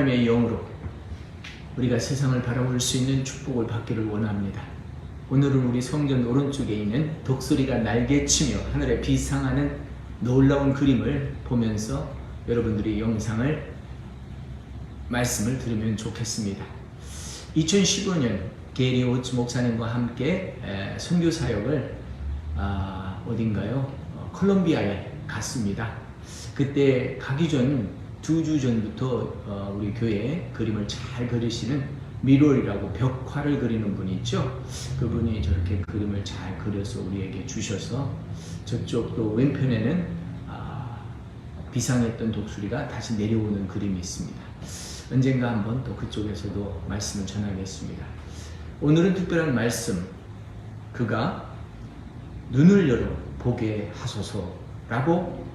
하나님의 영으로 우리가 세상을 바라볼 수 있는 축복을 받기를 원합니다. 오늘은 우리 성전 오른쪽에 있는 독수리가 날개치며 하늘에 비상하는 놀라운 그림을 보면서 여러분들이 말씀을 들으면 좋겠습니다. 2015년 게리 오츠 목사님과 함께 선교 사역을 콜롬비아에 갔습니다. 그때 가기 전 2주 전부터 우리 교회에 그림을 잘 그리시는 미롤이라고 벽화를 그리는 분이 있죠. 그분이 저렇게 그림을 잘 그려서 우리에게 주셔서 저쪽 또 왼편에는 비상했던 독수리가 다시 내려오는 그림이 있습니다. 언젠가 한번 또 그쪽에서도 말씀을 전하겠습니다. 오늘은 특별한 말씀, 그가 눈을 열어 보게 하소서라고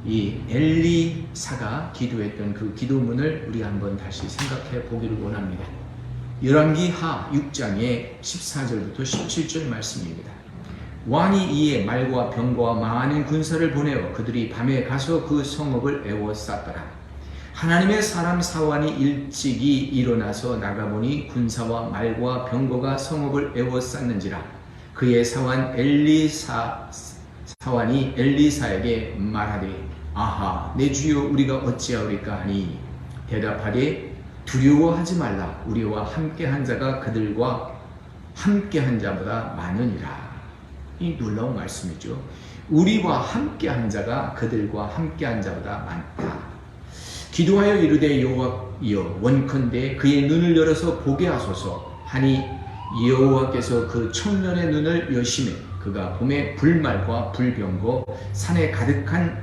이 엘리사가 기도했던 그 기도문을 우리가 한번 다시 생각해 보기를 원합니다. 열왕기하 6장의 14절부터 17절 말씀입니다. 왕이 이에 말과 병거와 많은 군사를 보내어 그들이 밤에 가서 그 성읍을 에워쌌더라. 하나님의 사람 사환이 일찍이 일어나서 나가보니 군사와 말과 병거가 성읍을 에워쌌는지라. 그의 사환 사환이 엘리사에게 말하되 아하 내 주여 우리가 어찌하오리까 하니 대답하되 두려워하지 말라. 우리와 함께한 자가 그들과 함께한 자보다 많으니라. 이 놀라운 말씀이죠. 우리와 함께한 자가 그들과 함께한 자보다 많다. 기도하여 이르되 여호와여 원컨대 그의 눈을 열어서 보게 하소서 하니 여호와께서 그 청년의 눈을 여시매 그가 봄에 불말과 불병거 산에 가득하여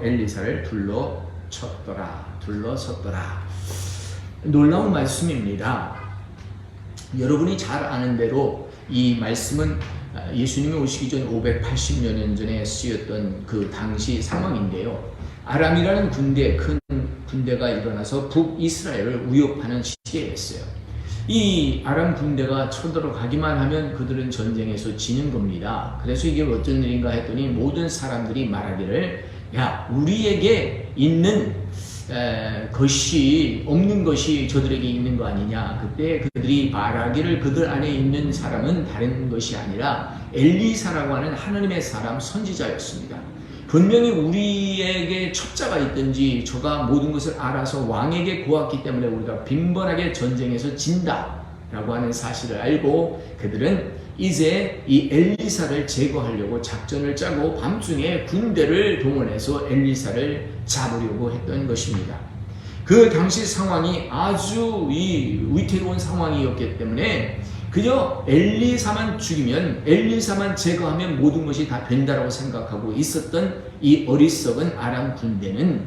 엘리사를 둘러섰더라. 놀라운 말씀입니다. 여러분이 잘 아는 대로 이 말씀은 예수님이 오시기 전 580여 전에 쓰였던 그 당시 상황인데요. 아람이라는 큰 군대가 일어나서 북이스라엘을 위협하는 시대였어요. 이 아람 군대가 쳐들어가기만 하면 그들은 전쟁에서 지는 겁니다. 그래서 이게 어쩐 일인가 했더니 모든 사람들이 말하기를 야 우리에게 있는 것이 없는 것이 저들에게 있는 거 아니냐. 그때 그들이 말하기를 그들 안에 있는 사람은 다른 것이 아니라 엘리사라고 하는 하나님의 사람 선지자였습니다. 분명히 우리에게 첩자가 있든지 저가 모든 것을 알아서 왕에게 구했기 때문에 우리가 빈번하게 전쟁에서 진다라고 하는 사실을 알고 그들은 이제 이 엘리사를 제거하려고 작전을 짜고 밤중에 군대를 동원해서 엘리사를 잡으려고 했던 것입니다. 그 당시 상황이 아주 위태로운 상황이었기 때문에 그저 엘리사만 죽이면 엘리사만 제거하면 모든 것이 다 된다라고 생각하고 있었던 이 어리석은 아람 군대는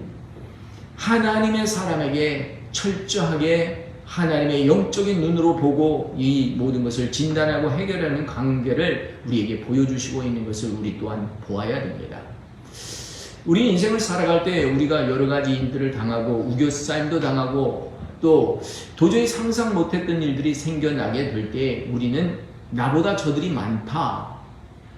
하나님의 사람에게 철저하게 하나님의 영적인 눈으로 보고 이 모든 것을 진단하고 해결하는 관계를 우리에게 보여주시고 있는 것을 우리 또한 보아야 됩니다. 우리 인생을 살아갈 때 우리가 여러 가지 일들을 당하고 우겨싸임도 당하고 또 도저히 상상 못했던 일들이 생겨나게 될 때 우리는 나보다 저들이 많다,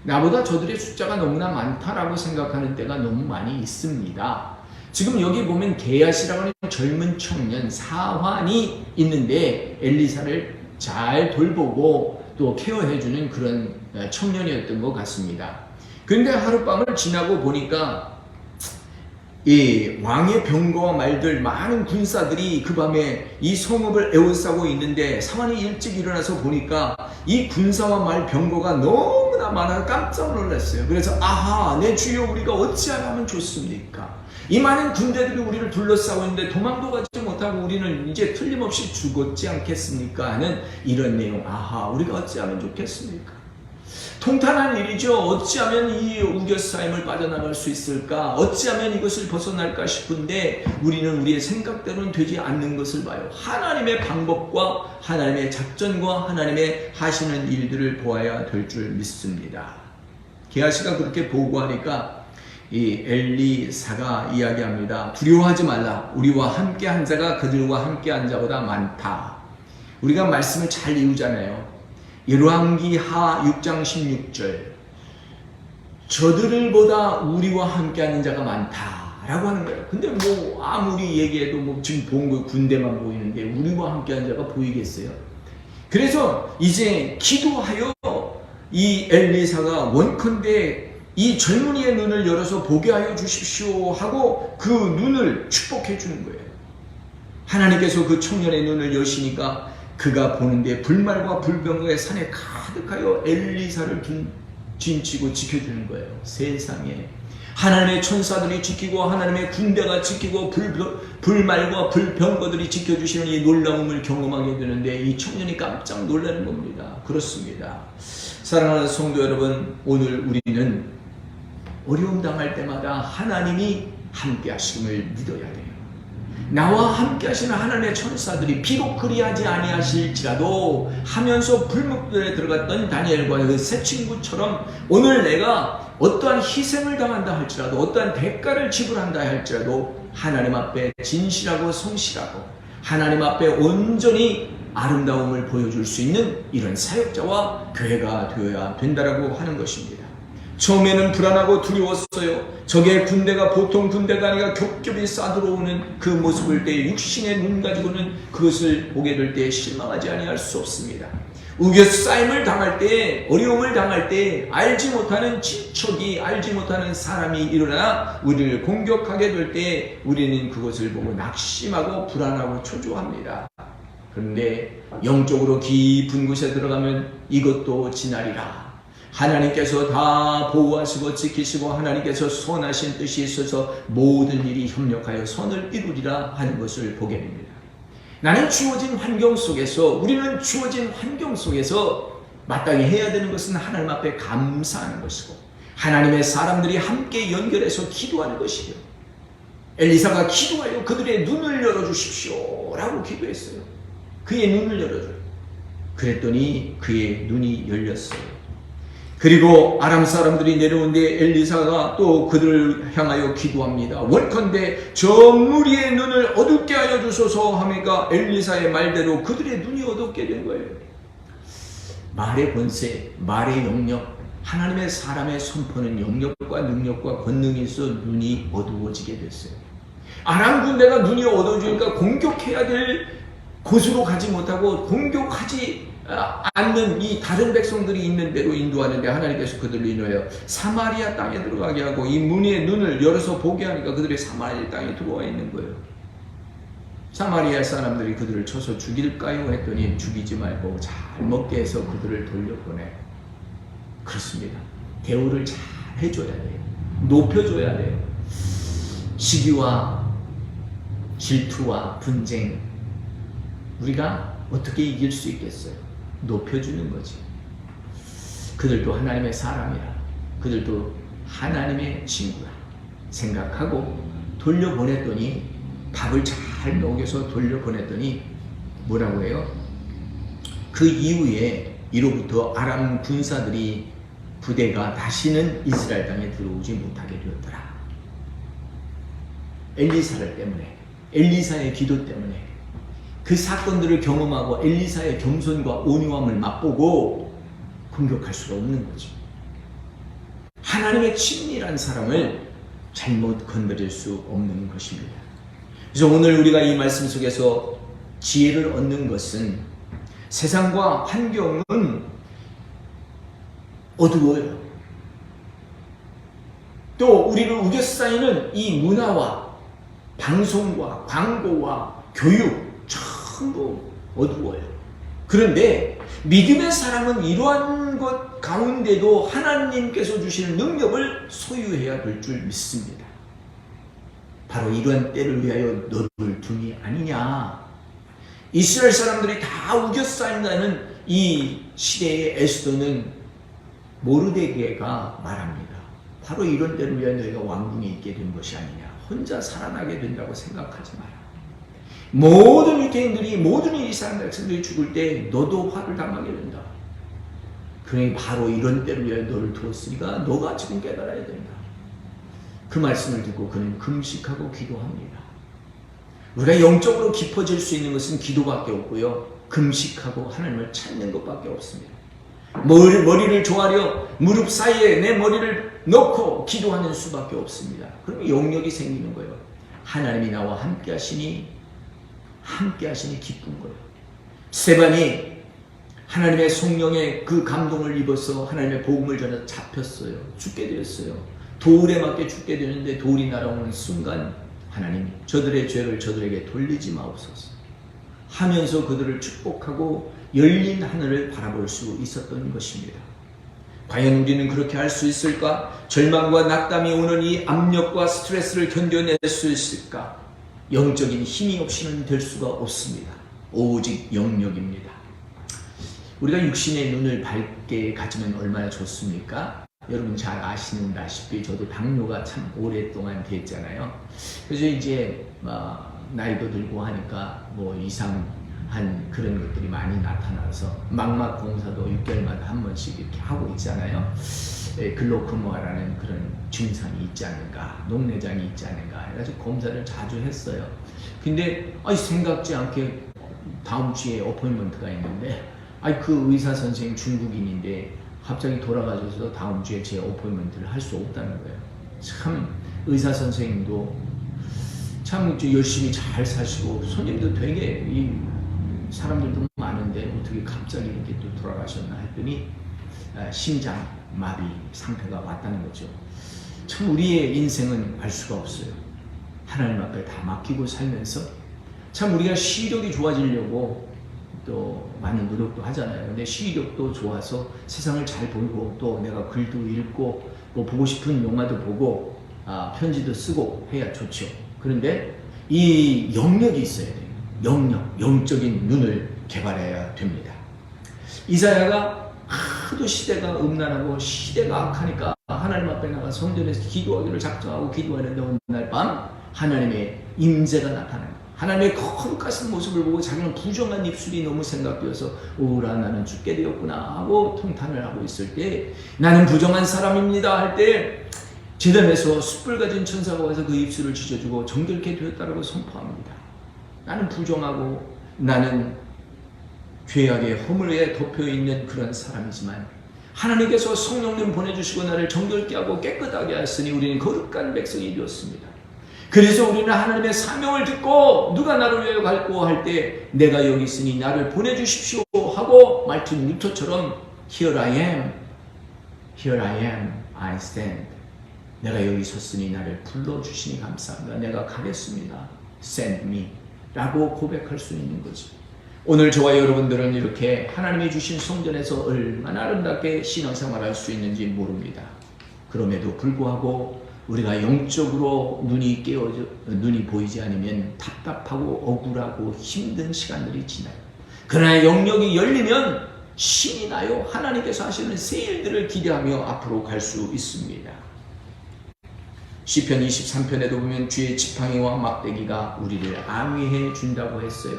나보다 저들의 숫자가 너무나 많다라고 생각하는 때가 너무 많이 있습니다. 지금 여기 보면 게하시라고 하는 젊은 청년 사환이 있는데 엘리사를 잘 돌보고 또 케어해주는 그런 청년이었던 것 같습니다. 그런데 하룻밤을 지나고 보니까 이 왕의 병거와 말들 많은 군사들이 그 밤에 이 성읍을 에워싸고 있는데 사환이 일찍 일어나서 보니까 이 군사와 말 병거가 너무나 많아 깜짝 놀랐어요. 그래서 아하 내 주여 우리가 어찌하면 좋습니까? 이 많은 군대들이 우리를 둘러싸고 있는데 도망도 가지 못하고 우리는 이제 틀림없이 죽었지 않겠습니까? 하는 이런 내용. 아하 우리가 어찌하면 좋겠습니까? 통탄한 일이죠. 어찌하면 이 우겨싸임을 빠져나갈 수 있을까? 어찌하면 이것을 벗어날까 싶은데 우리는 우리의 생각대로는 되지 않는 것을 봐요. 하나님의 방법과 하나님의 작전과 하나님의 하시는 일들을 보아야 될 줄 믿습니다. 게하시가 그렇게 보고하니까 이 엘리사가 이야기합니다. 두려워하지 말라. 우리와 함께한 자가 그들과 함께한 자보다 많다. 우리가 말씀을 잘 이루잖아요. 열왕기하 6장 16절 저들보다 우리와 함께하는 자가 많다 라고 하는 거예요. 근데 뭐 아무리 얘기해도 뭐 지금 본 거 군대만 보이는데 우리와 함께한 자가 보이겠어요? 그래서 이제 기도하여 이 엘리사가 원컨대 이 젊은이의 눈을 열어서 보게 하여 주십시오 하고 그 눈을 축복해 주는 거예요. 하나님께서 그 청년의 눈을 여시니까 그가 보는데 불말과 불병거의 산에 가득하여 엘리사를 진치고 지켜주는 거예요. 세상에 하나님의 천사들이 지키고 하나님의 군대가 지키고 불말과 불병거들이 지켜주시는 이 놀라움을 경험하게 되는데 이 청년이 깜짝 놀라는 겁니다. 그렇습니다. 사랑하는 성도 여러분, 오늘 우리는 어려움 당할 때마다 하나님이 함께 하심을 믿어야 돼요. 나와 함께 하시는 하나님의 천사들이 비록 그리하지 아니하실지라도 하면서 불목들에 들어갔던 다니엘과 그 세 친구처럼 오늘 내가 어떠한 희생을 당한다 할지라도 어떠한 대가를 지불한다 할지라도 하나님 앞에 진실하고 성실하고 하나님 앞에 온전히 아름다움을 보여줄 수 있는 이런 사역자와 교회가 되어야 된다라고 하는 것입니다. 처음에는 불안하고 두려웠어요. 적의 군대가 보통 군대가 아니라 겹겹이 싸들어오는 그 모습을 때 육신의 눈 가지고는 그것을 보게 될 때 실망하지 아니할 수 없습니다. 우겨싸임을 당할 때, 어려움을 당할 때 알지 못하는 친척이, 알지 못하는 사람이 일어나 우리를 공격하게 될 때 우리는 그것을 보고 낙심하고 불안하고 초조합니다. 그런데 영적으로 깊은 곳에 들어가면 이것도 지나리라. 하나님께서 다 보호하시고 지키시고 하나님께서 선하신 뜻이 있어서 모든 일이 협력하여 선을 이루리라 하는 것을 보게 됩니다. 나는 주어진 환경 속에서, 우리는 주어진 환경 속에서 마땅히 해야 되는 것은 하나님 앞에 감사하는 것이고 하나님의 사람들이 함께 연결해서 기도하는 것이요. 엘리사가 기도하여 그들의 눈을 열어주십시오 라고 기도했어요. 그의 눈을 열어줘요. 그랬더니 그의 눈이 열렸어요. 그리고 아람 사람들이 내려오는데 엘리사가 또 그들을 향하여 기도합니다. 원컨대 저 무리의 눈을 어둡게 하여 주소서 하니까 엘리사의 말대로 그들의 눈이 어둡게 된 거예요. 말의 권세, 말의 영역, 하나님의 사람의 선포는 영역과 능력과 권능이 있어 눈이 어두워지게 됐어요. 아람 군대가 눈이 어두워지니까 공격해야 될 곳으로 가지 못하고 공격하지 않는 이 다른 백성들이 있는 대로 인도하는데 하나님께서 그들을 인하여 사마리아 땅에 들어가게 하고 이 문의 눈을 열어서 보게 하니까 그들이 사마리아 땅에 들어와 있는 거예요. 사마리아 사람들이 그들을 쳐서 죽일까요? 했더니 죽이지 말고 잘 먹게 해서 그들을 돌려보내. 그렇습니다. 대우를 잘 해줘야 돼요. 높여줘야 돼요. 시기와 질투와 분쟁 우리가 어떻게 이길 수 있겠어요? 높여주는 거지. 그들도 하나님의 사람이라, 그들도 하나님의 친구라 생각하고 돌려보냈더니, 밥을 잘 먹여서 돌려보냈더니 뭐라고 해요? 그 이후에 이로부터 아람 군사들이 부대가 다시는 이스라엘 땅에 들어오지 못하게 되었더라. 엘리사를 때문에, 엘리사의 기도 때문에 그 사건들을 경험하고 엘리사의 겸손과 온유함을 맛보고 공격할 수가 없는 거죠. 하나님의 친밀한 사람을 잘못 건드릴 수 없는 것입니다. 그래서 오늘 우리가 이 말씀 속에서 지혜를 얻는 것은 세상과 환경은 어두워요. 또 우리를 우겨싸이는 이 문화와 방송과 광고와 교육 전부 어두워요. 그런데 믿음의 사람은 이러한 것 가운데도 하나님께서 주시는 능력을 소유해야 될 줄 믿습니다. 바로 이러한 때를 위하여 너를 둠이 아니냐. 이스라엘 사람들이 다 우겨싸인다는 이 시대의 에스더는 모르드게가 말합니다. 바로 이런 때를 위하여 너희가 왕궁에 있게 된 것이 아니냐. 혼자 살아나게 된다고 생각하지 마라. 모든 유대인들이, 모든 이스라엘 백성들이 죽을 때 너도 화를 당하게 된다. 그러니 바로 이런 때를 위하여 너를 두었으니까 너가 지금 깨달아야 된다. 그 말씀을 듣고 그는 금식하고 기도합니다. 우리가 영적으로 깊어질 수 있는 것은 기도밖에 없고요. 금식하고 하나님을 찾는 것밖에 없습니다. 머리를 조아려 무릎 사이에 내 머리를 놓고 기도하는 수밖에 없습니다. 그러면 영역이 생기는 거예요. 하나님이 나와 함께 하시니 기쁜 거예요. 스데반이 하나님의 성령의 그 감동을 입어서 하나님의 복음을 전해 잡혔어요. 죽게 되었어요. 돌에 맞게 죽게 되는데 돌이 날아오는 순간 하나님 저들의 죄를 저들에게 돌리지 마옵소서 하면서 그들을 축복하고 열린 하늘을 바라볼 수 있었던 것입니다. 과연 우리는 그렇게 할 수 있을까? 절망과 낙담이 오는 이 압력과 스트레스를 견뎌낼 수 있을까? 영적인 힘이 없이는 될 수가 없습니다. 오직 영역입니다. 우리가 육신의 눈을 밝게 가지면 얼마나 좋습니까? 여러분 잘 아시는다시피 저도 당뇨가 참 오랫동안 됐잖아요. 그래서 이제 나이도 들고 하니까 이상한 그런 것들이 많이 나타나서 망막 검사도 6개월마다 한 번씩 이렇게 하고 있잖아요. 글로코마라는 그런 증상이 있지 않은가, 녹내장이 있지 않은가 해가지고 검사를 자주 했어요. 근데 생각지 않게 다음 주에 어포인먼트가 있는데 그 의사 선생님 중국인인데 갑자기 돌아가셔서 다음 주에 제 어포인먼트를 할 수 없다는 거예요. 참 의사 선생님도 참 열심히 잘 사시고 손님도 되게 사람들도 많은데 어떻게 갑자기 이렇게 또 돌아가셨나 했더니 심장 마비 상태가 왔다는 거죠. 참 우리의 인생은 알 수가 없어요. 하나님 앞에 다 맡기고 살면서 참 우리가 시력이 좋아지려고 또 많은 노력도 하잖아요. 근데 시력도 좋아서 세상을 잘 보고 또 내가 글도 읽고 뭐 보고 싶은 영화도 보고 편지도 쓰고 해야 좋죠. 그런데 이 영역이 있어야 돼요. 영적인 눈을 개발해야 됩니다. 이사야가 하도 시대가 음란하고 시대가 악하니까 하나님 앞에 나가 성전에서 기도하기를 작정하고 기도하는데 어느 날 밤 하나님의 임재가 나타나요. 하나님의 거룩하신 모습을 보고 자기는 부정한 입술이 너무 생각되어서 오라 나는 죽게 되었구나 하고 통탄을 하고 있을 때 나는 부정한 사람입니다 할 때 제단에서 숯불 가진 천사가 와서 그 입술을 찢어주고 정결케 되었다라고 선포합니다. 나는 부정하고 나는 죄악의 허물에 덮여있는 그런 사람이지만 하나님께서 성령님 보내주시고 나를 정결케 하고 깨끗하게 하였으니 우리는 거룩한 백성이 되었습니다. 그래서 우리는 하나님의 사명을 듣고 누가 나를 위하여 갈고 할 때 내가 여기 있으니 나를 보내주십시오 하고 말틴 루터처럼 Here I am, I stand. 내가 여기 섰으니 나를 불러주시니 감사합니다. 내가 가겠습니다. Send me 라고 고백할 수 있는 거죠. 오늘 저와 여러분들은 이렇게 하나님이 주신 성전에서 얼마나 아름답게 신앙생활할 수 있는지 모릅니다. 그럼에도 불구하고 우리가 영적으로 눈이 보이지 않으면 답답하고 억울하고 힘든 시간들이 지나요. 그러나 영역이 열리면 신이 나요. 하나님께서 하시는 새 일들을 기대하며 앞으로 갈 수 있습니다. 시편 23편에도 보면 주의 지팡이와 막대기가 우리를 안위해 준다고 했어요.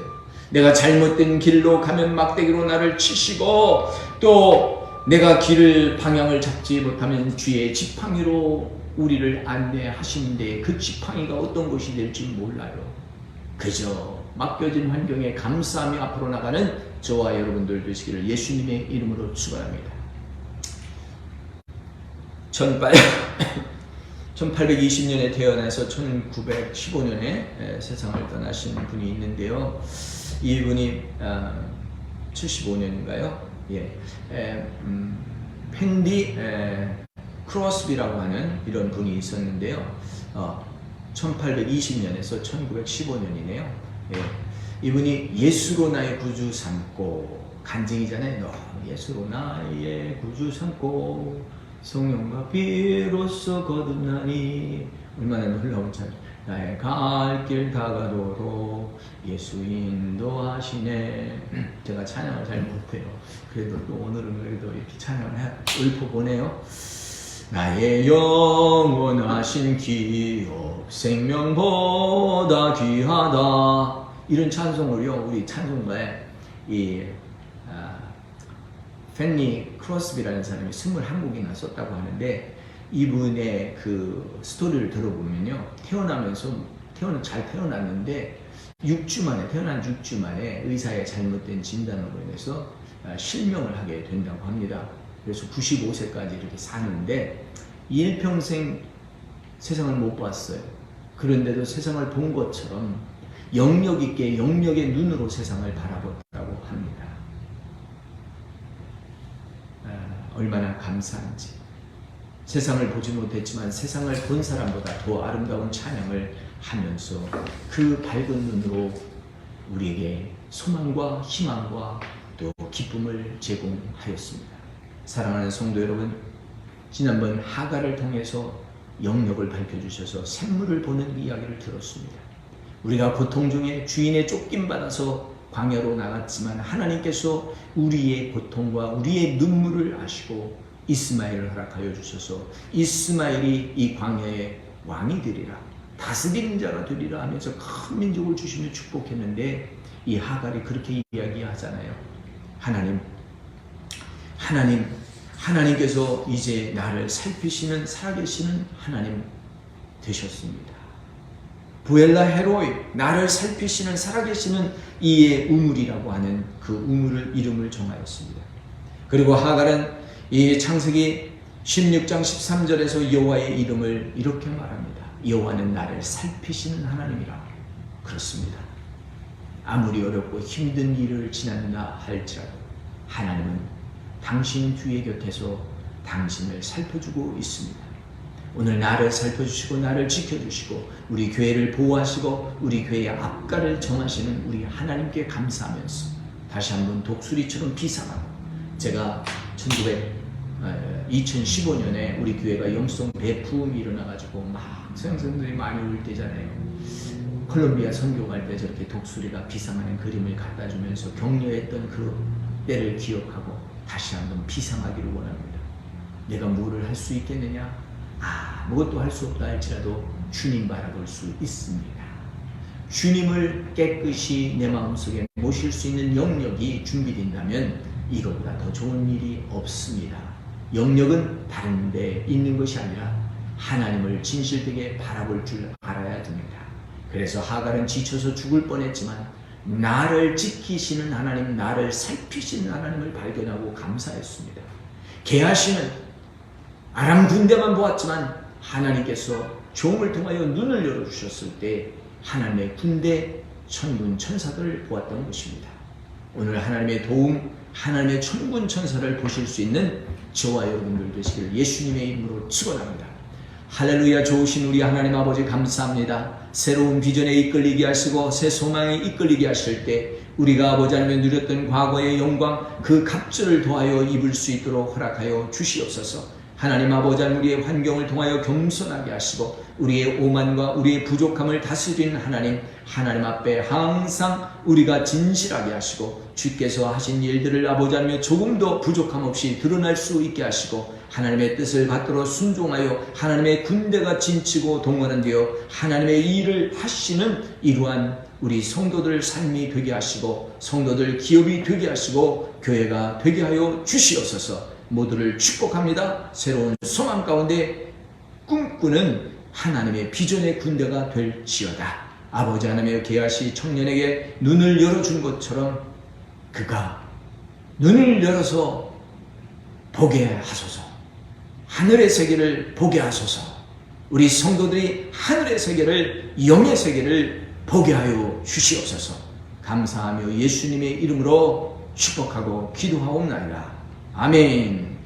내가 잘못된 길로 가면 막대기로 나를 치시고 또 내가 길을 방향을 잡지 못하면 주의 지팡이로 우리를 안내하시는데 그 지팡이가 어떤 것이 될지 몰라요. 그저 맡겨진 환경에 감사하며 앞으로 나가는 저와 여러분들 되시기를 예수님의 이름으로 축원합니다. 1820년에 태어나서 1915년에 세상을 떠나신 분이 있는데요. 이분이 75년인가요? 펜디 크로스비라고 하는 이런 분이 있었는데요. 1820년에서 1915년이네요. 이분이 예수로 나의 구주 삼고 간증이잖아요. 너 예수로 나의 구주 삼고 성령과 비로소 거듭나니 얼마나 놀라운 찬양. 나의 갈 길 다가도록 예수 인도하시네. 제가 찬양을 잘 못해요. 그래도 또 오늘은 그래도 이렇게 찬양을 읊어보네요. 나의 영원하신 기업 생명보다 귀하다. 이런 찬송을요 우리 찬송가에 펜니 크로스비라는 사람이 21곡이나 썼다고 하는데 이분의 그 스토리를 들어보면요 잘 태어났는데 태어난 6주 만에 의사의 잘못된 진단으로 인해서 실명을 하게 된다고 합니다. 그래서 95세까지 이렇게 사는데 일평생 세상을 못 봤어요. 그런데도 세상을 본 것처럼 영역 있게 영역의 눈으로 세상을 바라봤다고 합니다. 얼마나 감사한지. 세상을 보지 못했지만 세상을 본 사람보다 더 아름다운 찬양을 하면서 그 밝은 눈으로 우리에게 소망과 희망과 또 기쁨을 제공하였습니다. 사랑하는 성도 여러분, 지난번 하갈을 통해서 영역을 밝혀주셔서 샘물을 보는 이야기를 들었습니다. 우리가 고통 중에 주인의 쫓김받아서 광야로 나갔지만 하나님께서 우리의 고통과 우리의 눈물을 아시고 이스마엘을 허락하여 주셔서 이스마엘이 이 광야의 왕이 되리라, 다스리는 자가 되리라 하면서 큰 민족을 주시며 축복했는데, 이 하갈이 그렇게 이야기하잖아요. 하나님께서 이제 나를 살피시는 살아계시는 하나님 되셨습니다. 부엘라 헤로이, 나를 살피시는 살아계시는 이의 우물이라고 하는 그 우물을 이름을 정하였습니다. 그리고 하갈은 이 창세기 16장 13절에서 여호와의 이름을 이렇게 말합니다. 여호와는 나를 살피시는 하나님이라. 그렇습니다. 아무리 어렵고 힘든 일을 지난다 할지라도 하나님은 당신 뒤에 곁에서 당신을 살펴주고 있습니다. 오늘 나를 살펴주시고 나를 지켜주시고 우리 교회를 보호하시고 우리 교회의 앞가를 정하시는 우리 하나님께 감사하면서 다시 한번 독수리처럼 비상하고, 제가 2015년에 우리 교회가 영성 배품이 일어나가지고 막 성도들이 많이 올 때잖아요. 콜롬비아 선교 갈 때 저렇게 독수리가 비상하는 그림을 갖다 주면서 격려했던 그 때를 기억하고 다시 한번 비상하기를 원합니다. 내가 뭐를 할 수 있겠느냐? 아무것도 할 수 없다 할지라도 주님 바라볼 수 있습니다. 주님을 깨끗이 내 마음속에 모실 수 있는 영역이 준비된다면 이것보다 더 좋은 일이 없습니다. 영역은 다른 데 있는 것이 아니라 하나님을 진실되게 바라볼 줄 알아야 됩니다. 그래서 하갈은 지쳐서 죽을 뻔했지만 나를 지키시는 하나님, 나를 살피시는 하나님을 발견하고 감사했습니다. 게하시는 아람 군대만 보았지만 하나님께서 종을 통하여 눈을 열어주셨을 때 하나님의 군대, 천군, 천사들을 보았던 것입니다. 오늘 하나님의 도움, 하나님의 천군, 천사를 보실 수 있는 저와 여러분들 되시기를 예수님의 이름으로 축원합니다. 할렐루야. 좋으신 우리 하나님 아버지 감사합니다. 새로운 비전에 이끌리게 하시고 새 소망에 이끌리게 하실 때 우리가 아버지 하나님 누렸던 과거의 영광, 그 갑절을 더하여 입을 수 있도록 허락하여 주시옵소서. 하나님 아버지 하나님 우리의 환경을 통하여 겸손하게 하시고 우리의 오만과 우리의 부족함을 다스리는 하나님 앞에 항상 우리가 진실하게 하시고 주께서 하신 일들을 아버지 하나님 조금도 부족함 없이 드러날 수 있게 하시고 하나님의 뜻을 받들어 순종하여 하나님의 군대가 진치고 동원은 되어 하나님의 일을 하시는 이러한 우리 성도들 삶이 되게 하시고 성도들 기업이 되게 하시고 교회가 되게 하여 주시옵소서. 모두를 축복합니다. 새로운 소망 가운데 꿈꾸는 하나님의 비전의 군대가 될지어다. 아버지 하나님의 계하시 청년에게 눈을 열어준 것처럼 그가 눈을 열어서 보게 하소서. 하늘의 세계를 보게 하소서. 우리 성도들이 하늘의 세계를, 영의 세계를 보게 하여 주시옵소서. 감사하며 예수님의 이름으로 축복하고 기도하옵나이다. 아멘.